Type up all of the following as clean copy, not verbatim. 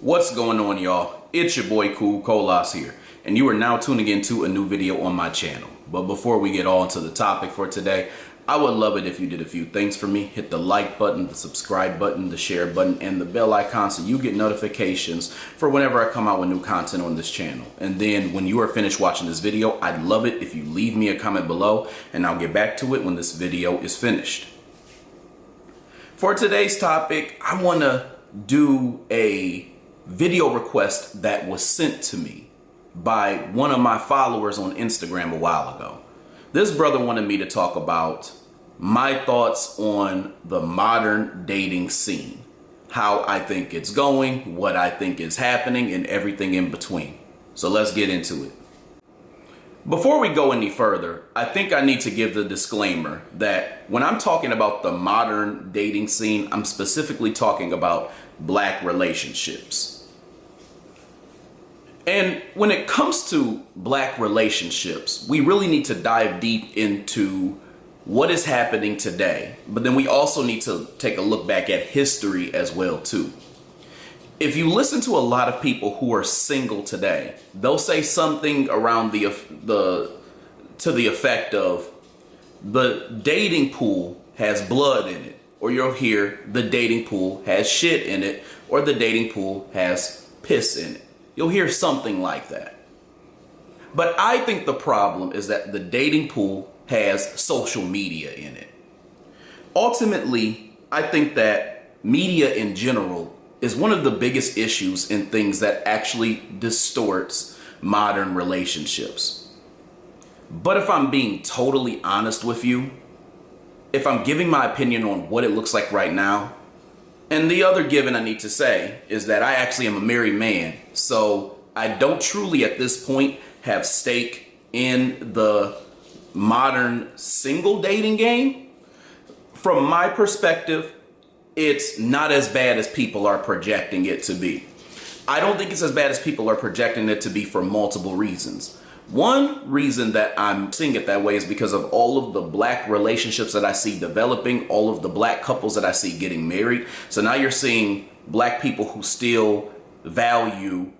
What's going on, y'all? It's your boy Cool Colas here, and you are now tuning into a new video on my channel. But before we get on to the topic for today, I would love it if you did a few things for me. Hit the like button, the subscribe button, the share button, and the bell icon so you get notifications for whenever I come out with new content on this channel. And then when you are finished watching this video, I'd love it if you leave me a comment below, and I'll get back to it when this video is finished. For today's topic, I want to do a video request that was sent to me by one of my followers on Instagram a while ago. This brother wanted me to talk about my thoughts on the modern dating scene, how I think it's going, what I think is happening, and everything in between. So let's get into it. Before we go any further, I think I need to give the disclaimer that when I'm talking about the modern dating scene, I'm specifically talking about black relationships. And when it comes to black relationships, we really need to dive deep into what is happening today. But then we also need to take a look back at history as well, too. If you listen to a lot of people who are single today, they'll say something around to the effect of the dating pool has blood in it, or you'll hear the dating pool has shit in it, or the dating pool has piss in it. You'll hear something like that. But I think the problem is that the dating pool has social media in it. Ultimately, I think that media in general is one of the biggest issues in things that actually distorts modern relationships. But if I'm being totally honest with you, if I'm giving my opinion on what it looks like right now, and the other given I need to say is that I actually am a married man, so I don't truly at this point have stake in the modern single dating game. From my perspective, it's not as bad as people are projecting it to be. I don't think it's as bad as people are projecting it to be for multiple reasons. One reason that I'm seeing it that way is because of all of the black relationships that I see developing, all of the black couples that I see getting married. So now you're seeing black people who still value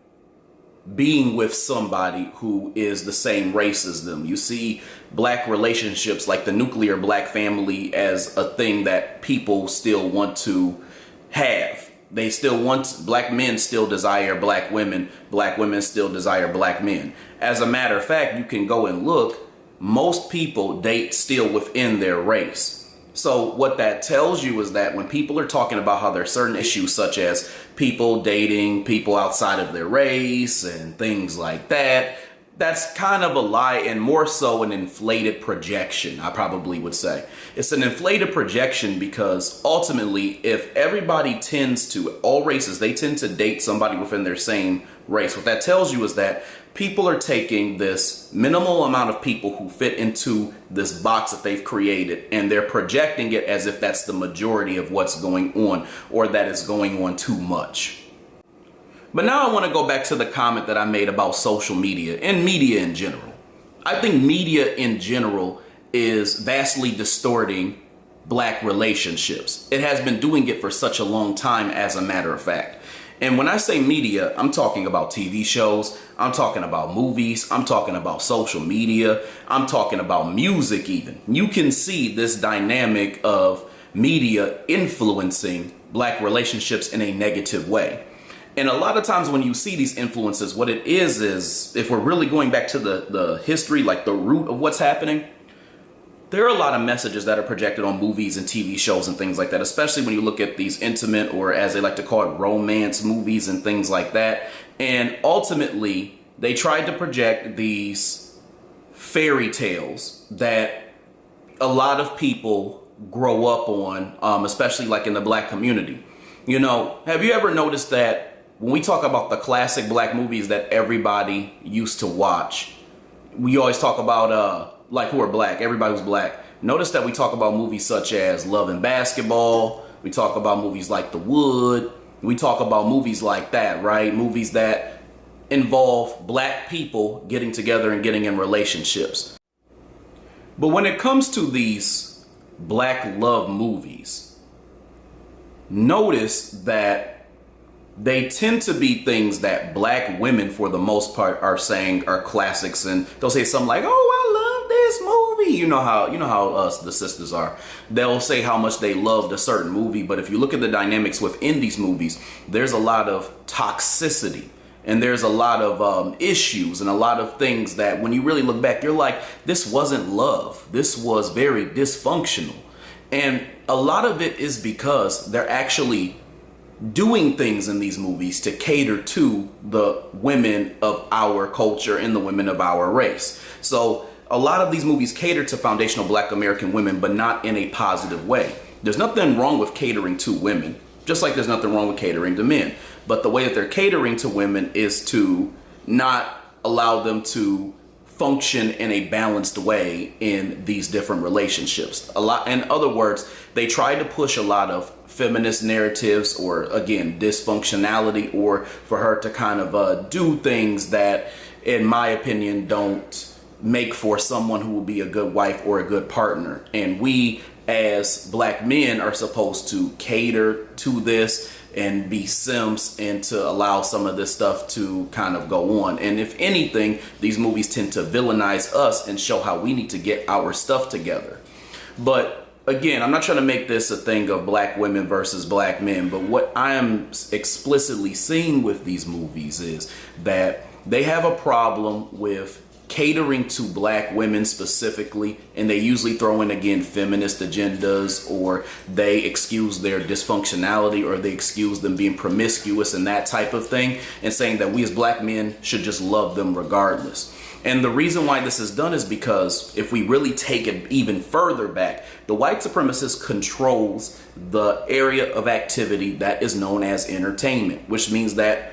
being with somebody who is the same race as them. You see black relationships like the nuclear black family as a thing that people still want to have. They still want, black men still desire black women still desire black men. As a matter of fact, you can go and look, most people date still within their race. So what that tells you is that when people are talking about how there are certain issues such as people dating people outside of their race and things like that, that's kind of a lie and more so an inflated projection, I probably would say. It's an inflated projection because ultimately, if everybody tends to, all races, they tend to date somebody within their same race. What that tells you is that people are taking this minimal amount of people who fit into this box that they've created and they're projecting it as if that's the majority of what's going on or that is going on too much. But now I want to go back to the comment that I made about social media and media in general. I think media in general is vastly distorting black relationships. It has been doing it for such a long time, as a matter of fact. And when I say media, I'm talking about TV shows, I'm talking about movies, I'm talking about social media, I'm talking about music even. You can see this dynamic of media influencing black relationships in a negative way. And a lot of times when you see these influences, what it is if we're really going back to the history, like the root of what's happening, there are a lot of messages that are projected on movies and TV shows and things like that, especially when you look at these intimate, or as they like to call it, romance movies and things like that. And ultimately, they tried to project these fairy tales that a lot of people grow up on, especially like in the black community. You know, have you ever noticed that when we talk about the classic black movies that everybody used to watch, we always talk about like who are black, everybody who's black. Notice that we talk about movies such as Love and Basketball. We talk about movies like The Wood. We talk about movies like that, right? Movies that involve black people getting together and getting in relationships. But when it comes to these black love movies, notice that they tend to be things that black women, for the most part, are saying are classics, and they'll say something like, "Oh, I love this movie." You know how us the sisters are. They'll say how much they loved a certain movie, but if you look at the dynamics within these movies, there's a lot of toxicity. And there's a lot of issues and a lot of things that when you really look back, you're like, this wasn't love. This was very dysfunctional. And a lot of it is because they're actually doing things in these movies to cater to the women of our culture and the women of our race. So a lot of these movies cater to foundational black American women, but not in a positive way. There's nothing wrong with catering to women, just like there's nothing wrong with catering to men. But the way that they're catering to women is to not allow them to function in a balanced way in these different relationships. In other words, they try to push a lot of feminist narratives, or again, dysfunctionality, or for her to kind of do things that, in my opinion, don't make for someone who will be a good wife or a good partner. And we as black men are supposed to cater to this and be simps and to allow some of this stuff to kind of go on. And if anything, these movies tend to villainize us and show how we need to get our stuff together. But again, I'm not trying to make this a thing of black women versus black men, but what I am explicitly seeing with these movies is that they have a problem with catering to black women specifically, and they usually throw in, again, feminist agendas, or they excuse their dysfunctionality, or they excuse them being promiscuous and that type of thing, and saying that we as black men should just love them regardless. And the reason why this is done is because if we really take it even further back, the white supremacist controls the area of activity that is known as entertainment, which means that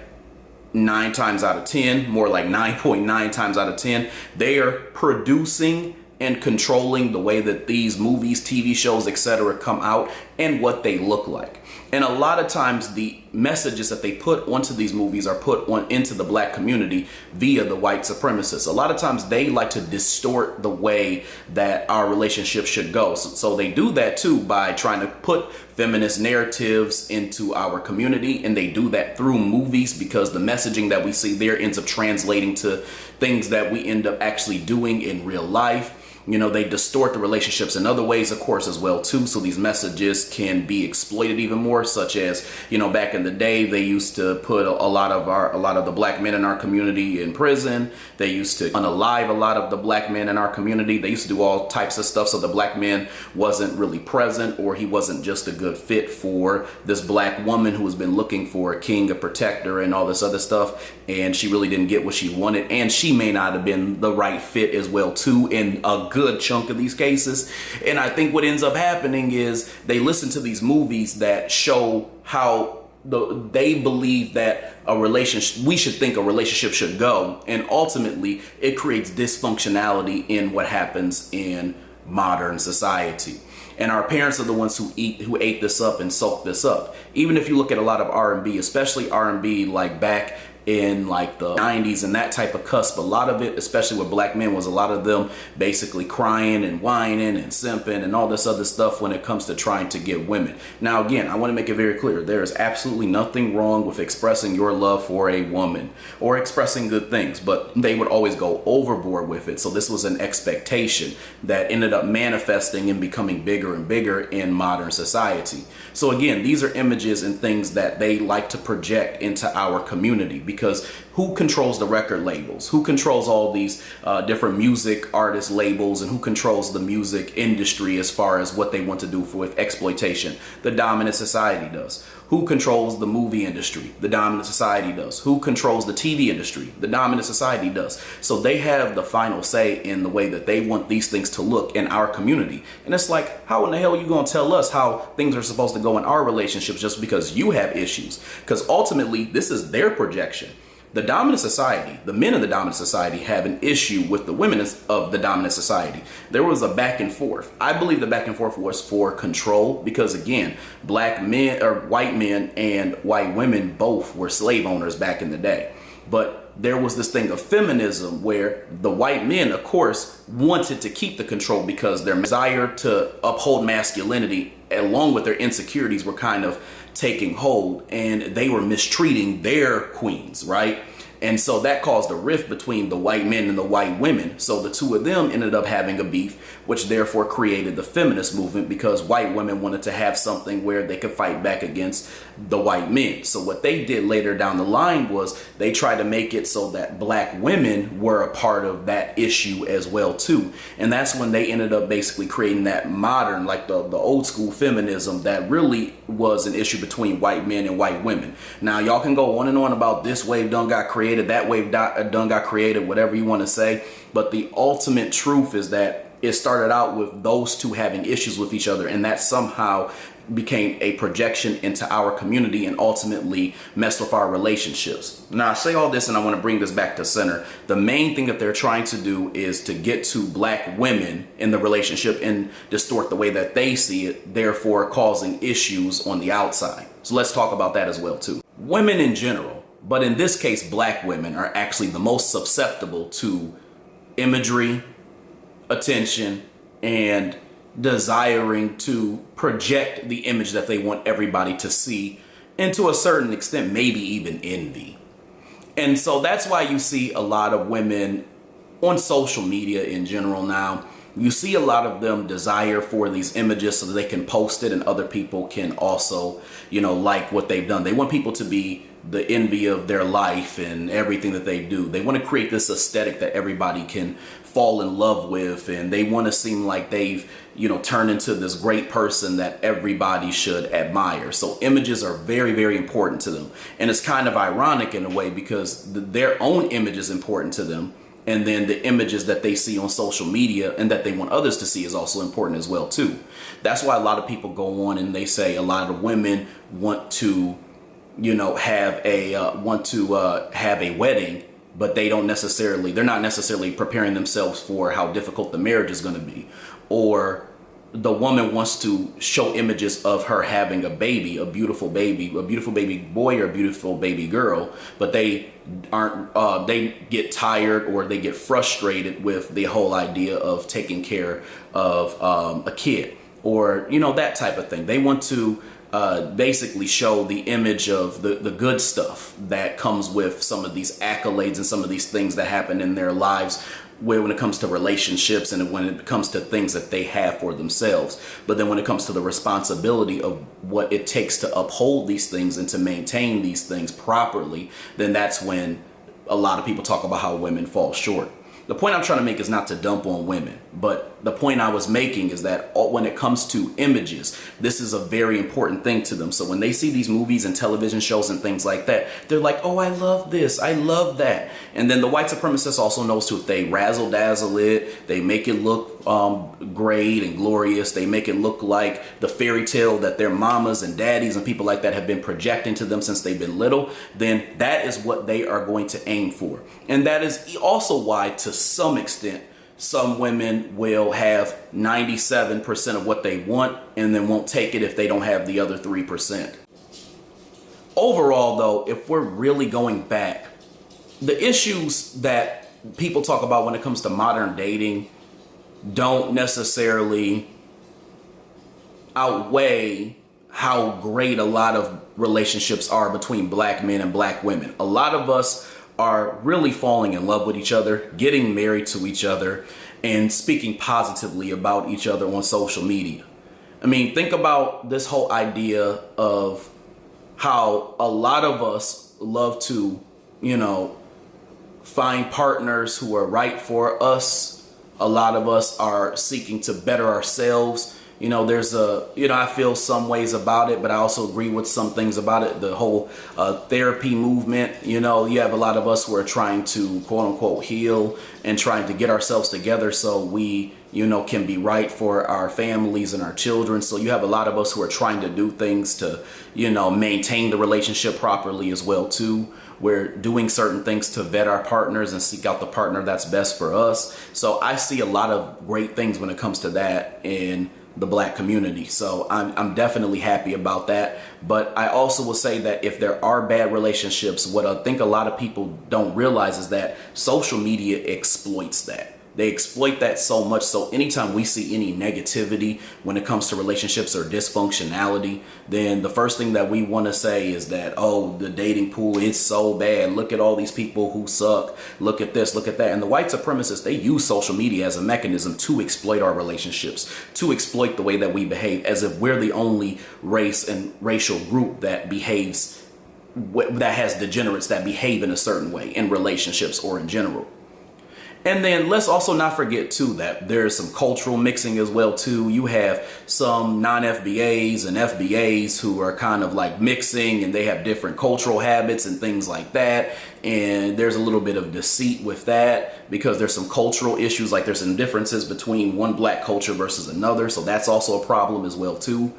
9 times out of 10, more like 9.9 times out of 10, they are producing and controlling the way that these movies, TV shows, etc. come out and what they look like. And a lot of times the messages that they put onto these movies are put into the black community via the white supremacists. A lot of times they like to distort the way that our relationship should go. So they do that too by trying to put feminist narratives into our community, and they do that through movies because the messaging that we see there ends up translating to things that we end up actually doing in real life. You know, they distort the relationships in other ways, of course, as well, too. So these messages can be exploited even more, such as, you know, back in the day, they used to put a lot of the black men in our community in prison. They used to unalive a lot of the black men in our community. They used to do all types of stuff so the black man wasn't really present, or he wasn't just a good fit for this black woman who has been looking for a king, a protector, and all this other stuff. And she really didn't get what she wanted. And she may not have been the right fit as well, too, in a good chunk of these cases. And I think what ends up happening is they listen to these movies that show how they believe that we should think a relationship should go. And ultimately, it creates dysfunctionality in what happens in modern society. And our parents are the ones who ate this up and soaked this up. Even if you look at a lot of R&B, especially R&B like back in like the 90s and that type of cusp, a lot of it, especially with black men, was a lot of them basically crying and whining and simping and all this other stuff when it comes to trying to get women. Now, again, I want to make it very clear, there is absolutely nothing wrong with expressing your love for a woman or expressing good things, but they would always go overboard with it. So this was an expectation that ended up manifesting and becoming bigger and bigger in modern society. So again, these are images and things that they like to project into our community, because who controls the record labels? Who controls all these different music artist labels, and who controls the music industry as far as what they want to do with exploitation? The dominant society does. Who controls the movie industry? The dominant society does. Who controls the TV industry? The dominant society does. So they have the final say in the way that they want these things to look in our community. And it's like, how in the hell are you going to tell us how things are supposed to go in our relationships just because you have issues? Because ultimately, this is their projection. The dominant society, the men of the dominant society, have an issue with the women of the dominant society. There was a back and forth. I believe the back and forth was for control because, again, black men or white men and white women both were slave owners back in the day. But there was this thing of feminism where the white men, of course, wanted to keep the control because their desire to uphold masculinity along with their insecurities were kind of taking hold, and they were mistreating their queens, right? And so that caused a rift between the white men and the white women. So the two of them ended up having a beef, which therefore created the feminist movement, because white women wanted to have something where they could fight back against the white men. So what they did later down the line was they tried to make it so that black women were a part of that issue as well too. And that's when they ended up basically creating that modern, like the old school feminism that really was an issue between white men and white women. Now y'all can go on and on about this wave done got created, that wave done got created, whatever you want to say. But the ultimate truth is that it started out with those two having issues with each other, and that somehow became a projection into our community and ultimately messed with our relationships. Now I say all this and I want to bring this back to center. The main thing that they're trying to do is to get to black women in the relationship and distort the way that they see it, therefore causing issues on the outside. So let's talk about that as well too. Women in general, but in this case black women, are actually the most susceptible to imagery, attention, and desiring to project the image that they want everybody to see, and to a certain extent maybe even envy. And so that's why you see a lot of women on social media in general now. You see a lot of them desire for these images so that they can post it and other people can also, like what they've done. They want people to be the envy of their life and everything that they do. They want to create this aesthetic that everybody can fall in love with, and they want to seem like they've turned into this great person that everybody should admire. So images are very, very important to them, and it's kind of ironic in a way because their own image is important to them, and then the images that they see on social media and that they want others to see is also important as well too. That's why a lot of people go on and they say a lot of women want to have a wedding, but they're not necessarily preparing themselves for how difficult the marriage is going to be. Or the woman wants to show images of her having a baby, a beautiful baby boy or a beautiful baby girl, but they get tired or they get frustrated with the whole idea of taking care of a kid, or that type of thing. They want to basically show the image of the good stuff that comes with some of these accolades and some of these things that happen in their lives, when it comes to relationships and when it comes to things that they have for themselves. But then when it comes to the responsibility of what it takes to uphold these things and to maintain these things properly, then that's when a lot of people talk about how women fall short. The point I'm trying to make is not to dump on women, but the point I was making is that when it comes to images, this is a very important thing to them. So when they see these movies and television shows and things like that, they're like, oh, I love this, I love that. And then the white supremacist also knows too, if they razzle dazzle it, they make it look great and glorious, they make it look like the fairy tale that their mamas and daddies and people like that have been projecting to them since they've been little, then that is what they are going to aim for. And that is also why, to some extent, some women will have 97% of what they want and then won't take it if they don't have the other 3%. Overall, though, if we're really going back, the issues that people talk about when it comes to modern dating don't necessarily outweigh how great a lot of relationships are between black men and black women. A lot of us are really falling in love with each other, getting married to each other, and speaking positively about each other on social media. I mean, think about this whole idea of how a lot of us love to, find partners who are right for us. A lot of us are seeking to better ourselves. I feel some ways about it, but I also agree with some things about it. The whole therapy movement, you have a lot of us who are trying to quote unquote heal and trying to get ourselves together so we, can be right for our families and our children. So you have a lot of us who are trying to do things to, maintain the relationship properly as well too. We're doing certain things to vet our partners and seek out the partner that's best for us. So I see a lot of great things when it comes to that. And the black community. So I'm definitely happy about that. But I also will say that if there are bad relationships, what I think a lot of people don't realize is that social media exploits that. They exploit that so much. So anytime we see any negativity when it comes to relationships or dysfunctionality, then the first thing that we want to say is that, oh, the dating pool is so bad. Look at all these people who suck. Look at this, look at that. And the white supremacists, they use social media as a mechanism to exploit our relationships, to exploit the way that we behave, as if we're the only race and racial group that behaves, that has degenerates that behave in a certain way in relationships or in general. And then let's also not forget too that there's some cultural mixing as well too. You have some non-FBAs and FBAs who are kind of like mixing, and they have different cultural habits and things like that. And there's a little bit of deceit with that because there's some cultural issues, like there's some differences between one black culture versus another. So that's also a problem as well too.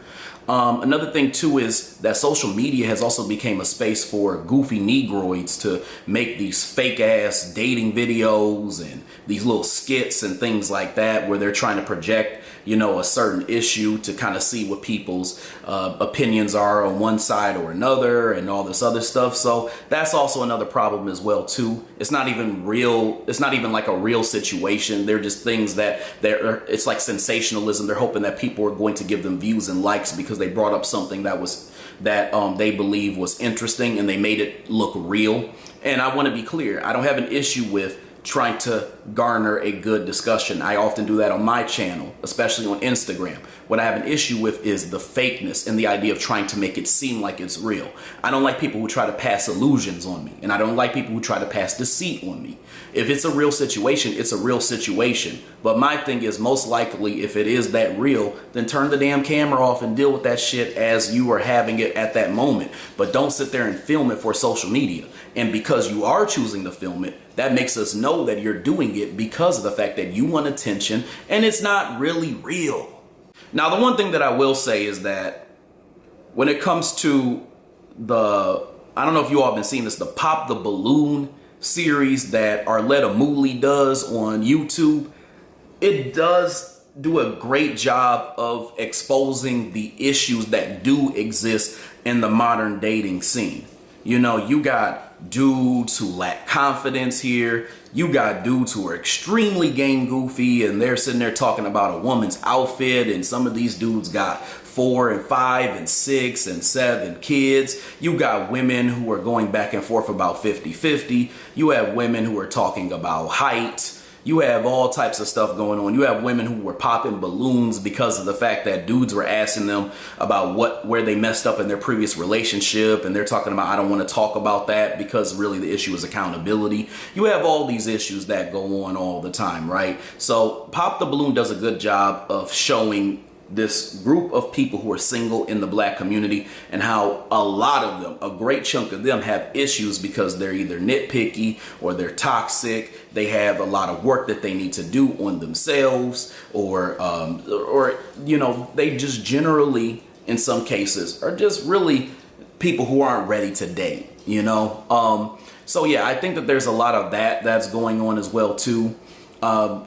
Another thing too is that social media has also become a space for goofy negroids to make these fake ass dating videos and these little skits and things like that, where they're trying to project, you know, a certain issue to kind of see what people's opinions are on one side or another and all this other stuff. So that's also another problem as well too. It's not even real. It's not even like a real situation. They're just things that it's like sensationalism. They're hoping that people are going to give them views and likes because they brought up something that they believe was interesting and they made it look real. And I want to be clear. I don't have an issue with trying to garner a good discussion. I often do that on my channel, especially on Instagram. What I have an issue with is the fakeness and the idea of trying to make it seem like it's real. I don't like people who try to pass illusions on me, and I don't like people who try to pass deceit on me. If it's a real situation, it's a real situation. But my thing is, most likely, if it is that real, then turn the damn camera off and deal with that shit as you are having it at that moment. But don't sit there and film it for social media. And because you are choosing to film it, that makes us know that you're doing it because of the fact that you want attention and it's not really real. Now, the one thing that I will say is that when it comes to I don't know if you all have been seeing this, the Pop the Balloon series that Arletta Mooley does on YouTube, it does do a great job of exposing the issues that do exist in the modern dating scene. You know, you got dudes who lack confidence here. You got dudes who are extremely game goofy and they're sitting there talking about a woman's outfit, and some of these dudes got 4 and 5 and 6 and 7 kids. You got women who are going back and forth about 50-50. You have women who are talking about height. You have all types of stuff going on. You have women who were popping balloons because of the fact that dudes were asking them about where they messed up in their previous relationship, and they're talking about, I don't want to talk about that because really the issue is accountability. You have all these issues that go on all the time, right? So Pop the Balloon does a good job of showing this group of people who are single in the black community and how a lot of them, a great chunk of them, have issues because they're either nitpicky or they're toxic. They have a lot of work that they need to do on themselves, or you know, they just generally, in some cases, are just really people who aren't ready to date, you know? So yeah, I think that there's a lot of that's going on as well too.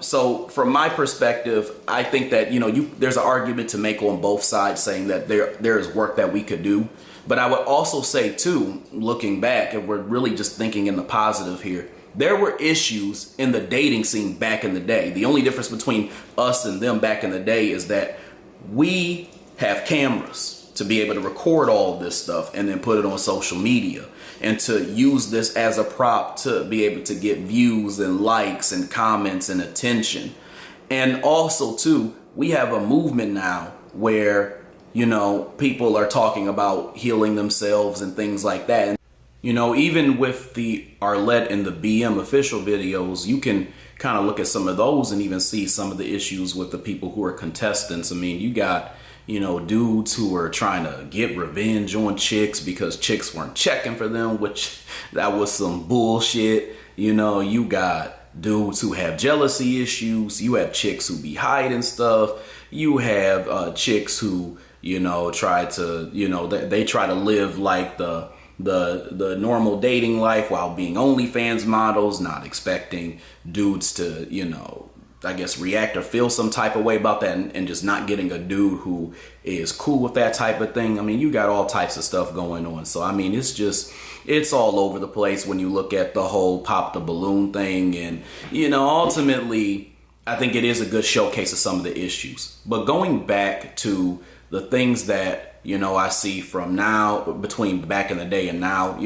So from my perspective, I think that, you know, there's an argument to make on both sides saying that there is work that we could do. But I would also say too, looking back, if we're really just thinking in the positive here, there were issues in the dating scene back in the day. The only difference between us and them back in the day is that we have cameras to be able to record all this stuff and then put it on social media, and to use this as a prop to be able to get views and likes and comments and attention. And also too, we have a movement now where, you know, people are talking about healing themselves and things like that. And, you know, even with the Arlette and the BM official videos, you can kind of look at some of those and even see some of the issues with the people who are contestants. I mean, you got, you know, dudes who are trying to get revenge on chicks because chicks weren't checking for them, which that was some bullshit. You know, you got dudes who have jealousy issues. You have chicks who be hiding stuff. You have chicks who, you know, try to, you know, they try to live like the normal dating life while being OnlyFans models, not expecting dudes to, you know, I guess, react or feel some type of way about that, and just not getting a dude who is cool with that type of thing. I mean, you got all types of stuff going on. So, I mean, it's all over the place when you look at the whole pop the balloon thing. And, ultimately, I think it is a good showcase of some of the issues. But going back to the things that, I see from now, between back in the day and now,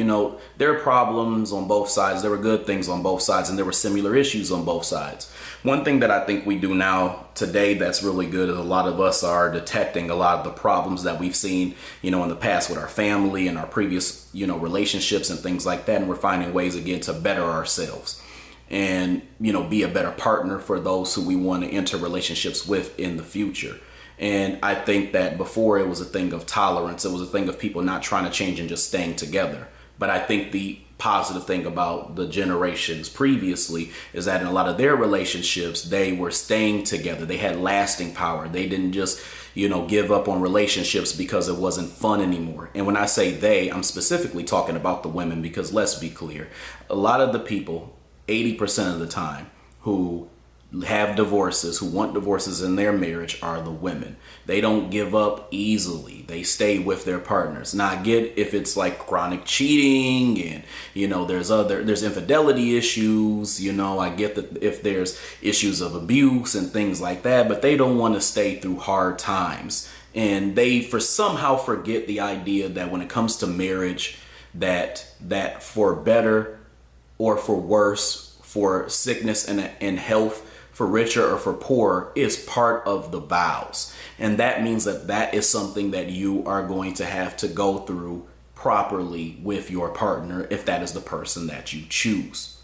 there are problems on both sides. There were good things on both sides, and there were similar issues on both sides. One thing that I think we do now today that's really good is a lot of us are detecting a lot of the problems that we've seen, in the past with our family and our previous, relationships and things like that. And we're finding ways again to better ourselves and, be a better partner for those who we want to enter relationships with in the future. And I think that before it was a thing of tolerance. It was a thing of people not trying to change and just staying together. But I think the positive thing about the generations previously is that in a lot of their relationships, they were staying together. They had lasting power. They didn't just, give up on relationships because it wasn't fun anymore. And when I say they, I'm specifically talking about the women, because let's be clear, a lot of the people, 80% of the time, who have divorces, who want divorces in their marriage, are the women. They don't give up easily. They stay with their partners. Now, I get if it's like chronic cheating and, there's infidelity issues, I get that if there's issues of abuse and things like that, but they don't want to stay through hard times. And they somehow forget the idea that when it comes to marriage, that for better or for worse, for sickness and health, for richer or for poorer, is part of the vows. And that means that is something that you are going to have to go through properly with your partner if that is the person that you choose.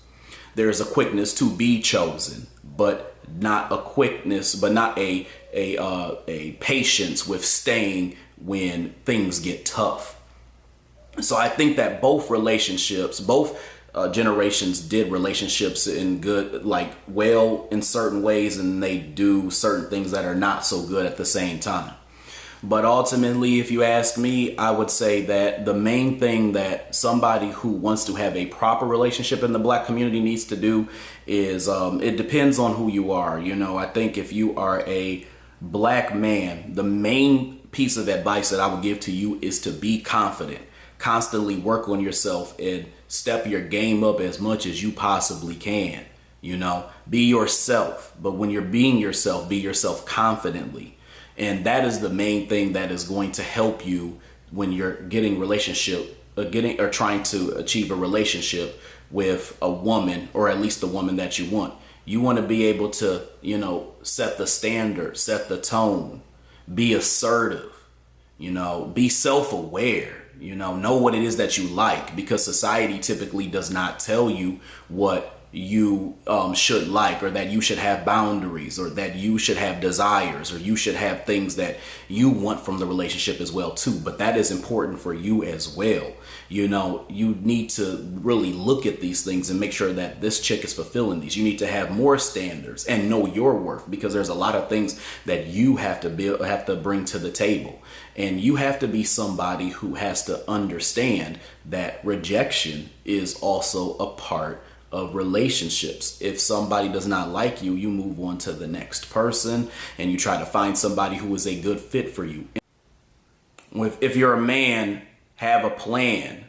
There is a quickness to be chosen, but not a patience with staying when things get tough. So I think that both generations did relationships in good, in certain ways, and they do certain things that are not so good at the same time. But ultimately, if you ask me, I would say that the main thing that somebody who wants to have a proper relationship in the Black community needs to do is, it depends on who you are. I think if you are a Black man, the main piece of advice that I would give to you is to be confident. Constantly work on yourself and step your game up as much as you possibly can. Be yourself. But when you're being yourself, be yourself confidently. And that is the main thing that is going to help you when you're getting trying to achieve a relationship with a woman, or at least the woman that you want. You want to be able to, set the standard, set the tone, be assertive, be self-aware. Know what it is that you like, because society typically does not tell you what you should like, or that you should have boundaries, or that you should have desires, or you should have things that you want from the relationship as well too. But that is important for you as well. You need to really look at these things and make sure that this chick is fulfilling these. You need to have more standards and know your worth, because there's a lot of things that you have to bring to the table. And you have to be somebody who has to understand that rejection is also a part of relationships. If somebody does not like you, you move on to the next person and you try to find somebody who is a good fit for you. If you're a man, have a plan.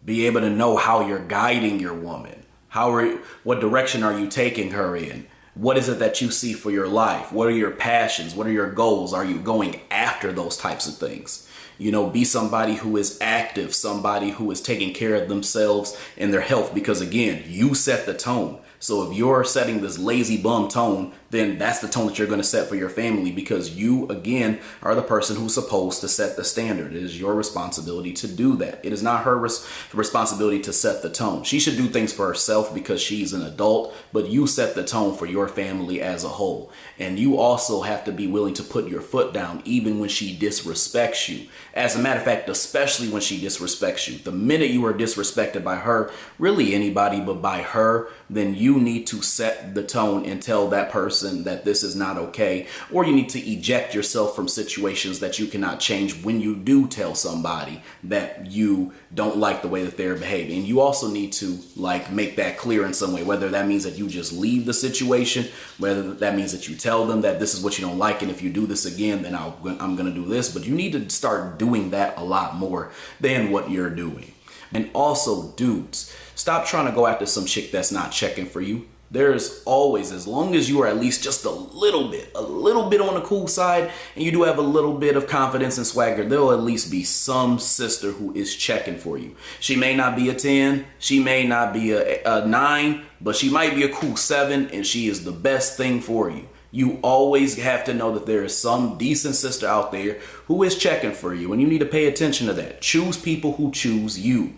Be able to know how you're guiding your woman. What direction are you taking her in? What is it that you see for your life? What are your passions? What are your goals? Are you going after those types of things? Be somebody who is active, somebody who is taking care of themselves and their health, because again, you set the tone. So if you're setting this lazy bum tone, then that's the tone that you're going to set for your family, because you, again, are the person who's supposed to set the standard. It is your responsibility to do that. It is not her responsibility to set the tone. She should do things for herself because she's an adult, but you set the tone for your family as a whole. And you also have to be willing to put your foot down even when she disrespects you. As a matter of fact, especially when she disrespects you. The minute you are disrespected by her, really anybody but by her, then you you need to set the tone and tell that person that this is not okay, or you need to eject yourself from situations that you cannot change when you do tell somebody that you don't like the way that they're behaving. You also need to like make that clear in some way, whether that means that you just leave the situation, whether that means that you tell them that this is what you don't like, and if you do this again, then I'm going to do this. But you need to start doing that a lot more than what you're doing. And also, dudes, stop trying to go after some chick that's not checking for you. There's always, as long as you are at least just a little bit on the cool side, and you do have a little bit of confidence and swagger, there'll at least be some sister who is checking for you. She may not be a 10, she may not be a 9, but she might be a cool 7, and she is the best thing for you. You always have to know that there is some decent sister out there who is checking for you, and you need to pay attention to that. Choose people who choose you.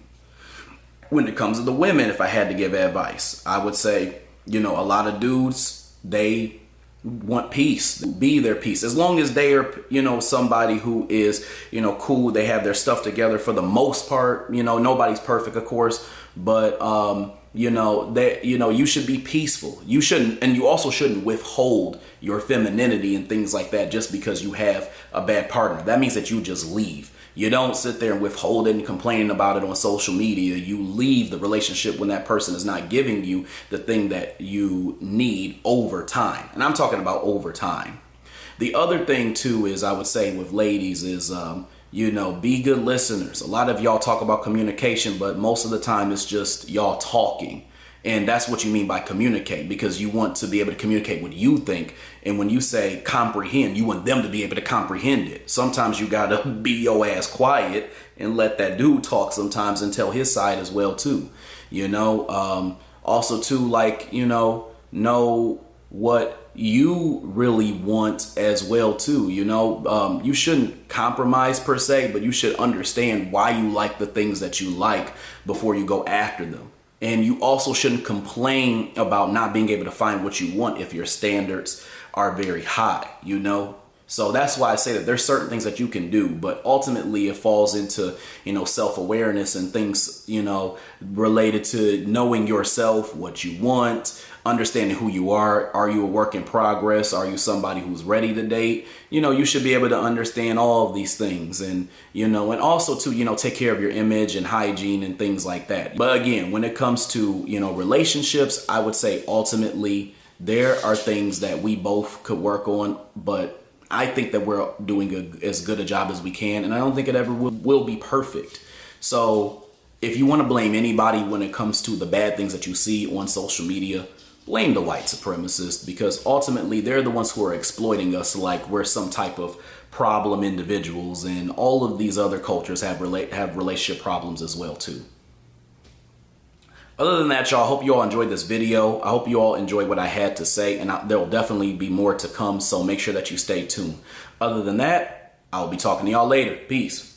When it comes to the women, if I had to give advice, I would say, a lot of dudes, they want peace. Be their peace. As long as they are, somebody who is, cool, they have their stuff together for the most part. Nobody's perfect, of course, but you should be peaceful. You shouldn't, and you also shouldn't withhold your femininity and things like that just because you have a bad partner. That means that you just leave. You don't sit there and withhold it and complain about it on social media. You leave the relationship when that person is not giving you the thing that you need over time. And I'm talking about over time. The other thing too is, I would say with ladies is, be good listeners. A lot of y'all talk about communication, but most of the time it's just y'all talking. And that's what you mean by communicate, because you want to be able to communicate what you think. And when you say comprehend, you want them to be able to comprehend it. Sometimes you got to be your ass quiet and let that dude talk sometimes and tell his side as well, too. Also, too, know what you really want as well, too. You shouldn't compromise per se, but you should understand why you like the things that you like before you go after them. And you also shouldn't complain about not being able to find what you want if your standards are very high, So that's why I say that there's certain things that you can do, but ultimately it falls into, self-awareness and things, related to knowing yourself, what you want, understanding who you are. Are you a work in progress? Are you somebody who's ready to date? You should be able to understand all of these things, and, and also to, take care of your image and hygiene and things like that. But again, when it comes to, relationships, I would say ultimately there are things that we both could work on, but I think that we're doing as good a job as we can, and I don't think it ever will be perfect. So if you want to blame anybody when it comes to the bad things that you see on social media, blame the white supremacists, because ultimately they're the ones who are exploiting us like we're some type of problem individuals, and all of these other cultures have relationship problems as well too. Other than that, y'all, I hope you all enjoyed this video. I hope you all enjoyed what I had to say, and there will definitely be more to come, so make sure that you stay tuned. Other than that, I'll be talking to y'all later. Peace.